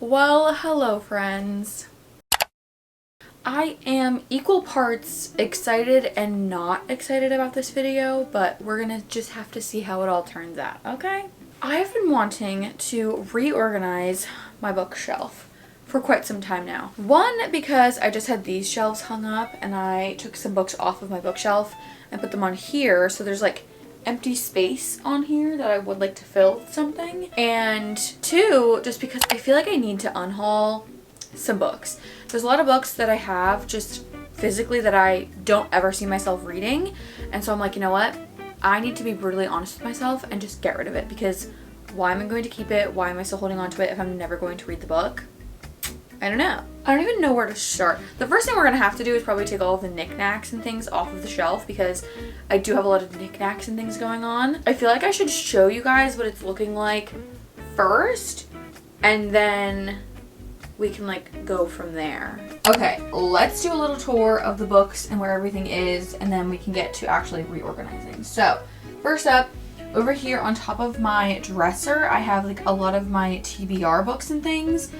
Well, hello friends. I am equal parts excited and not excited about this video, but we're gonna just have to see how it all turns out, okay? I have been wanting to reorganize my bookshelf for quite some time now. One, because I just had these shelves hung up and I took some books off of my bookshelf and put them on here, so there's like empty space on here that I would like to fill with something. And two, just because I feel like I need to unhaul some books. There's a lot of books that I have just physically that I don't ever see myself reading, and so I'm like, you know what, I need to be brutally honest with myself and just get rid of it, because why am I going to keep it? Why am I still holding on to it if I'm never going to read the book? I don't know. I don't even know where to start. The first thing we're going to have to do is probably take all of the knickknacks and things off of the shelf, because I do have a lot of knickknacks and things going on. I feel like I should show you guys what it's looking like first, and then we can like go from there. Okay, let's do a little tour of the books and where everything is, and then we can get to actually reorganizing. So first up, over here on top of my dresser, I have like a lot of my TBR books and things.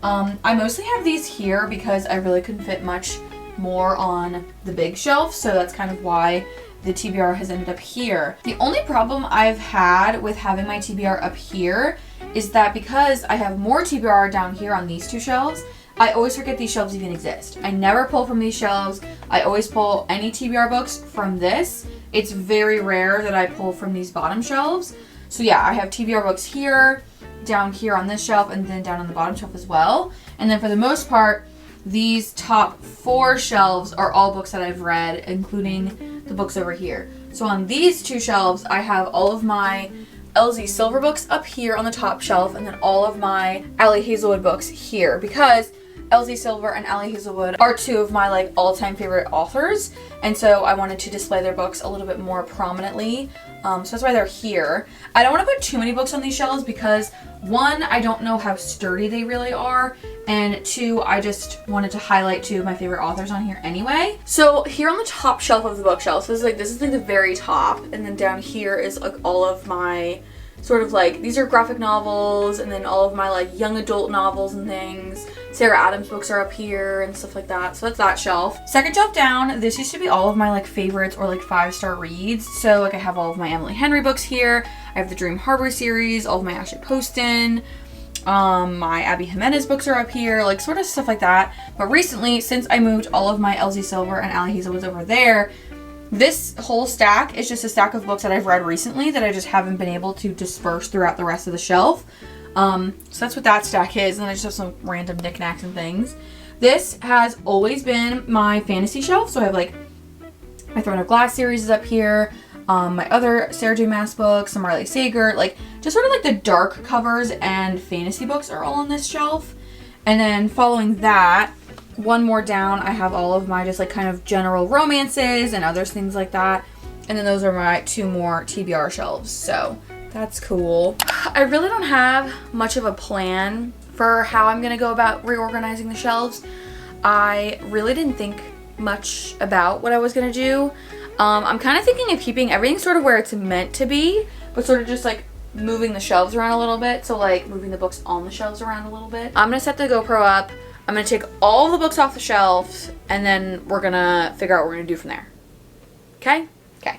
I mostly have these here because I really couldn't fit much more on the big shelf, so that's kind of why the TBR has ended up here. The only problem I've had with having my TBR up here is that because I have more TBR down here on these two shelves, I always forget these shelves even exist. I never pull from these shelves. I always pull any TBR books from this. It's very rare that I pull from these bottom shelves. So yeah, I have TBR books here, down here on this shelf, and then down on the bottom shelf as well. And then for the most part, these top four shelves are all books that I've read, including the books over here. So on these two shelves, I have all of my LZ Silver books up here on the top shelf, and then all of my Allie Hazelwood books here, because LZ Silver and Allie Hazelwood are two of my like all-time favorite authors, and so I wanted to display their books a little bit more prominently. So that's why they're here. I don't want to put too many books on these shelves because one, I don't know how sturdy they really are, and two, I just wanted to highlight two of my favorite authors on here anyway. So here on the top shelf of the bookshelf, this is like the very top, and then down here is like all of my sort of like, these are graphic novels, and then all of my like young adult novels and things. Sarah Adams books are up here and stuff like that. So that's that shelf. Second shelf down, this used to be all of my like favorites or like 5-star reads. So like I have all of my Emily Henry books here. I have the Dream Harbor series, all of my Ashley Poston. My Abby Jimenez books are up here, like sort of stuff like that. But recently, since I moved all of my LZ Silver and Allie Hazelwood's over there, this whole stack is just a stack of books that I've read recently that I just haven't been able to disperse throughout the rest of the shelf. So that's what that stack is, and then I just have some random knickknacks and things. This has always been my fantasy shelf, so I have like my Throne of Glass series is up here, my other Sarah J Maas books, some Marley Sager, like just sort of like the dark covers and fantasy books are all on this shelf. And then following that, one more down, I have all of my just like kind of general romances and other things like that. And then those are my two more TBR shelves, so that's cool. I really don't have much of a plan for how I'm gonna go about reorganizing the shelves. I really didn't think much about what I was gonna do. I'm kind of thinking of keeping everything sort of where it's meant to be, but sort of just like moving the shelves around a little bit. So like moving the books on the shelves around a little bit. I'm gonna set the GoPro up. I'm gonna take all the books off the shelves, and then we're gonna figure out what we're gonna do from there. Okay? Okay.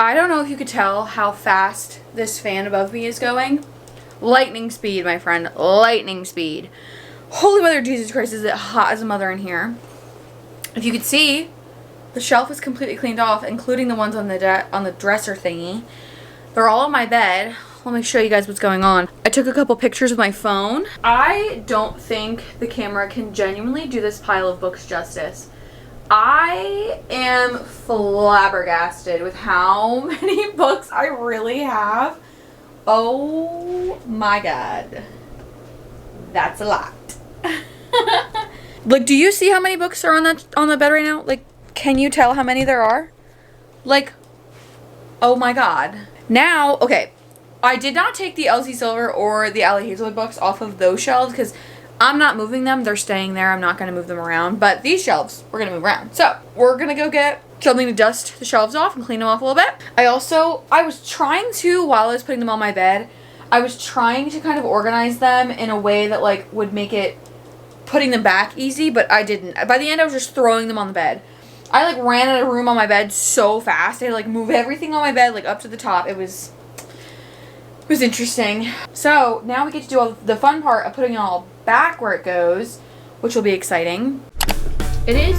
I don't know if you could tell how fast this fan above me is going. Lightning speed, my friend. Lightning speed. Holy Mother Jesus Christ, is it hot as a mother in here. If you could see, the shelf is completely cleaned off, including the ones on the dresser thingy. They're all on my bed. Let me show you guys what's going on. I took a couple pictures with my phone. I don't think the camera can genuinely do this pile of books justice. I am flabbergasted with how many books I really have. Oh my god. That's a lot. Like, do you see how many books are on the bed right now? Like, can you tell how many there are? Like, oh my god. Now, okay, I did not take the Elsie Silver or the Allie Hazelwood books off of those shelves because I'm not moving them. They're staying there. I'm not going to move them around. But these shelves, we're going to move around. So we're going to go get something to dust the shelves off and clean them off a little bit. I was trying to, while I was putting them on my bed, I was trying to kind of organize them in a way that like would make it putting them back easy, but I didn't. By the end, I was just throwing them on the bed. I like ran out of room on my bed so fast. I had to like move everything on my bed like up to the top. It was interesting. So now we get to do all the fun part of putting it all back where it goes, which will be exciting. It is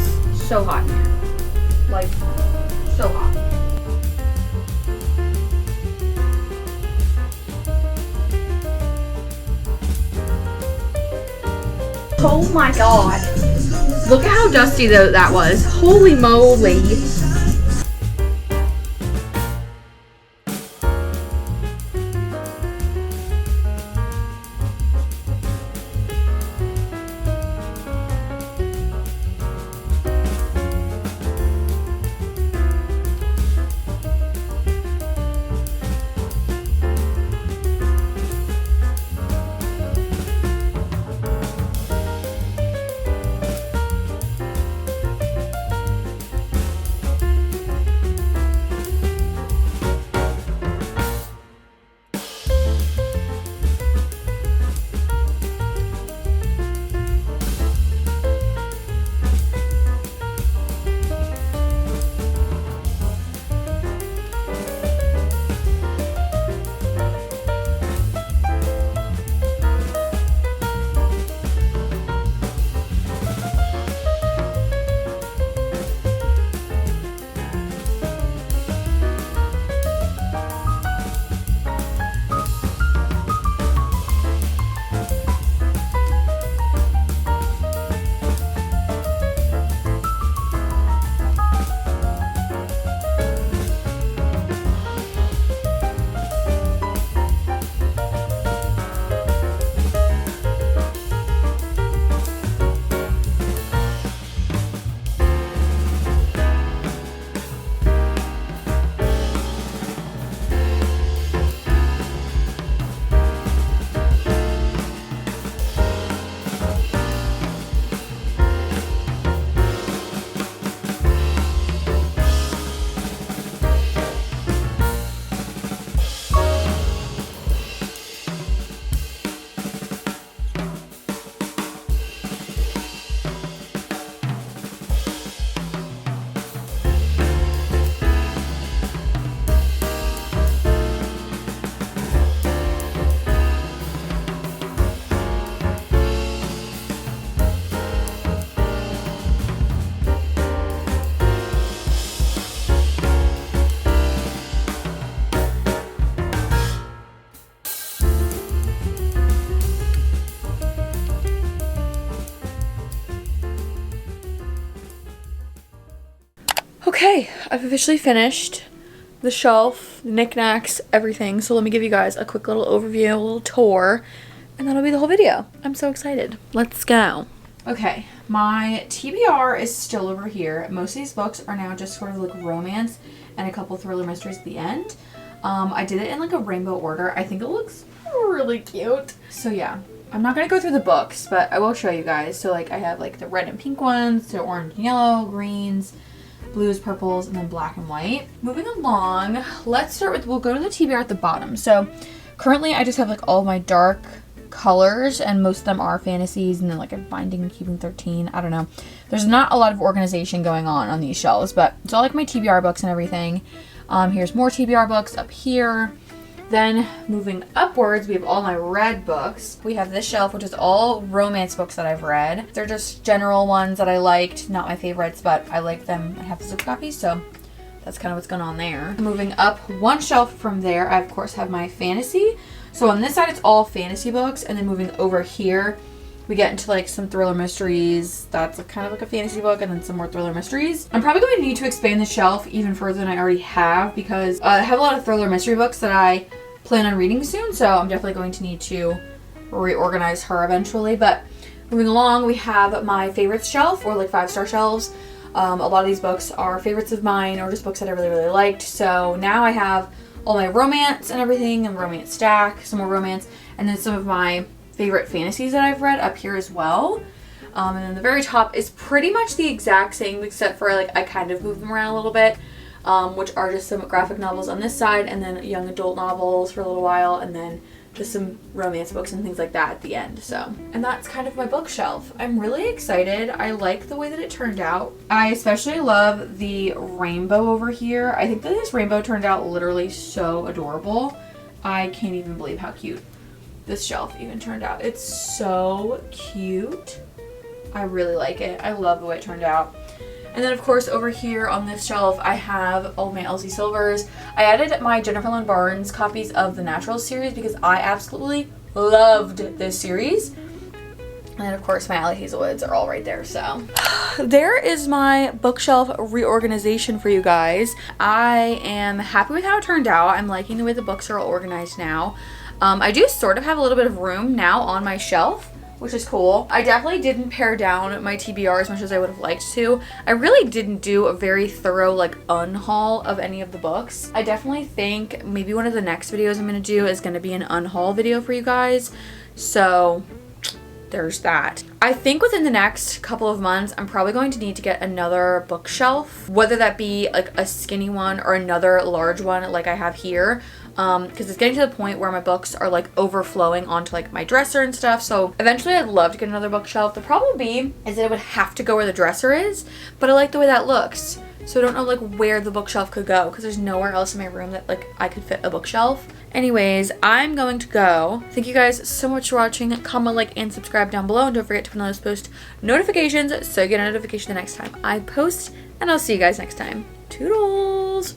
so hot in here. Like, so hot. Oh my god. Look at how dusty that was. Holy moly. Okay, I've officially finished the shelf, the knickknacks, everything. So let me give you guys a quick little overview, a little tour, and that'll be the whole video. I'm so excited. Let's go. Okay, my TBR is still over here. Most of these books are now just sort of like romance and a couple thriller mysteries at the end. I did it in like a rainbow order. I think it looks really cute. So yeah, I'm not gonna go through the books, but I will show you guys. So like I have like the red and pink ones, so orange and yellow, greens, blues, purples, and then black and white. Moving along, let's start with, we'll go to the TBR at the bottom. So currently I just have like all of my dark colors, and most of them are fantasies, and then like a Binding and Keeping 13. I don't know. There's not a lot of organization going on these shelves, but it's all like my TBR books and everything. Here's more TBR books up here. Then moving upwards, we have all my read books. We have this shelf, which is all romance books that I've read. They're just general ones that I liked, not my favorites, but I like them. I have physical copies, so that's kind of what's going on there. Moving up one shelf from there, I of course have my fantasy. So on this side, it's all fantasy books, and then moving over here, we get into like some thriller mysteries. That's kind of like a fantasy book, and then some more thriller mysteries. I'm probably going to need to expand the shelf even further than I already have, because I have a lot of thriller mystery books that I plan on reading soon, so I'm definitely going to need to reorganize her eventually. But moving along, we have my favorites shelf, or like 5-star shelves. A lot of these books are favorites of mine, or just books that I really, really liked. So now I have all my romance and everything, and romance stack, some more romance, and then some of my favorite fantasies that I've read up here as well. And then the very top is pretty much the exact same, except for like I kind of moved them around a little bit. Which are just some graphic novels on this side, and then young adult novels for a little while, and then just some romance books and things like that at the end. So, and that's kind of my bookshelf. I'm really excited. I like the way that it turned out. I especially love the rainbow over here. I think that this rainbow turned out literally so adorable. I can't even believe how cute this shelf even turned out. It's so cute. I really like it. I love the way it turned out. And then of course over here on this shelf I have all my Elsie Silvers. I added my Jennifer Lynn Barnes copies of the Naturals series because I absolutely loved this series. And then of course my Allie Hazelwoods are all right there, so. There is my bookshelf reorganization for you guys. I am happy with how it turned out. I'm liking the way the books are all organized now. I do sort of have a little bit of room now on my shelf, which is cool. I definitely didn't pare down my TBR as much as I would have liked to. I really didn't do a very thorough like unhaul of any of the books. I definitely think maybe one of the next videos I'm going to do is going to be an unhaul video for you guys. So there's that. I think within the next couple of months, I'm probably going to need to get another bookshelf, whether that be like a skinny one or another large one like I have here. Because it's getting to the point where my books are like overflowing onto like my dresser and stuff. So eventually I'd love to get another bookshelf. The problem be is that it would have to go where the dresser is, but I like the way that looks. So I don't know like where the bookshelf could go because there's nowhere else in my room that like I could fit a bookshelf. Anyways, I'm going to go. Thank you guys so much for watching. Comment, like, and subscribe down below. And don't forget to turn on those post notifications so you get a notification the next time I post. And I'll see you guys next time. Toodles!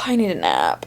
I need a nap.